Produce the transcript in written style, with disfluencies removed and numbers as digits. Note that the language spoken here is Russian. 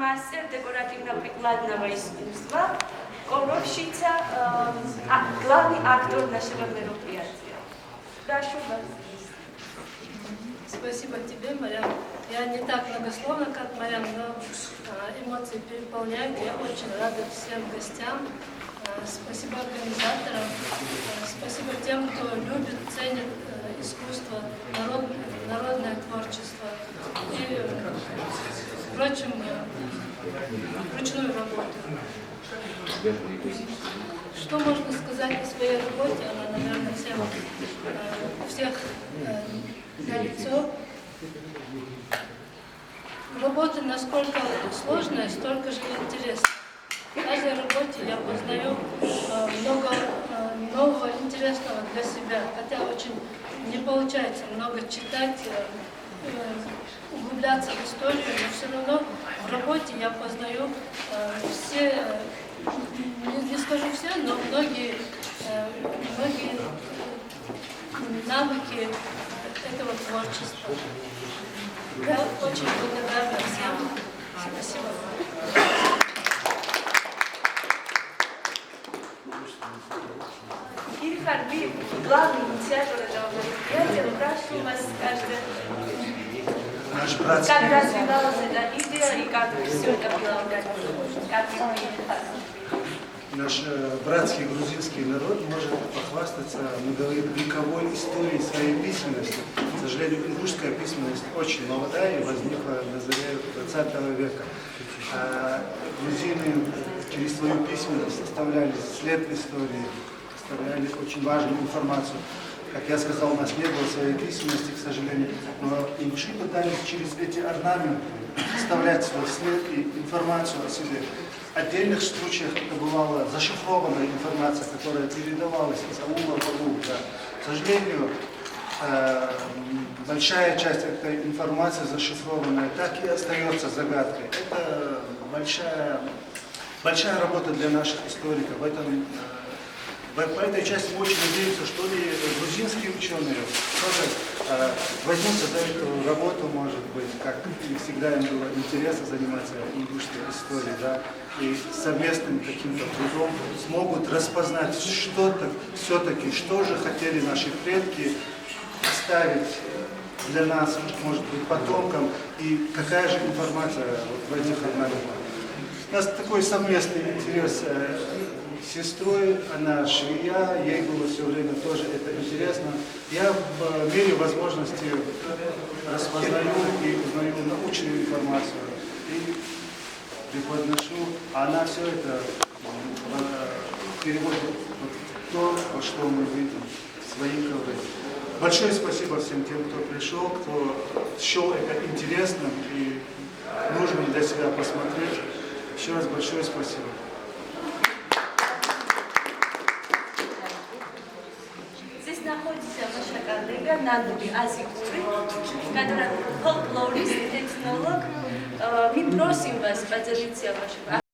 мастер декоративно-прикладного искусства, Коровщица, главный актер нашего мероприятия. Прошу вас. Спасибо тебе, Марьям. Я не так многословна, как Марьям, но эмоции переполняют. Я очень рада всем гостям. Спасибо организаторам. Спасибо тем, кто любит, ценит искусство, народное творчество и, впрочем, ручную работу. Что можно сказать о своей работе? Она, наверное, всех налицо. Работа насколько сложная, столько же интересна. В каждой работе я познаю много нового, интересного для себя. Хотя очень не получается много читать, углубляться в историю, но все равно в работе я познаю все, не скажу все, но многие навыки этого творчества. Я очень благодарна всем. Спасибо. Ильхар, вы главный инициатор этого мероприятия. Прошу вас, скажите, как развивалась эта идея и как все это было организовано? Наш братский грузинский народ может похвастаться многовековой историей своей письменности. К сожалению, ингушская письменность очень молодая и возникла на заре 20 века. Грузины через свою письменность оставляли след истории, оставляли очень важную информацию. Как я сказал, у нас не было своей письменности, к сожалению, но ингуши пытались через эти орнаменты оставлять свой след и информацию о себе. В отдельных случаях это бывала зашифрованная информация, которая передавалась из аула в аул. Да. К сожалению, большая часть этой информации зашифрованная так и остается загадкой. Это большая работа для наших историков. По этой части мы очень надеемся, что и грузинские ученые тоже возьмутся за эту работу, может быть, как и всегда им было интересно заниматься ингушской историей, да, и совместным каким-то трудом смогут распознать что-то все-таки, что же хотели наши предки оставить для нас, может быть, потомкам, и какая же информация вот в этих орнаментах. У нас такой совместный интерес с сестрой, она швея, ей было все время тоже это интересно. Я в мере возможности распознаю и узнаю научную информацию и преподношу, а она все это переводит в то, что мы видим, свои ковры. Большое спасибо всем тем, кто пришел, кто счел это интересным и нужным для себя посмотреть. Еще раз большое спасибо. Здесь находится ваша коллега Надури Азикури, которая фольклорист, этнолог. Мы просим вас поделиться вашим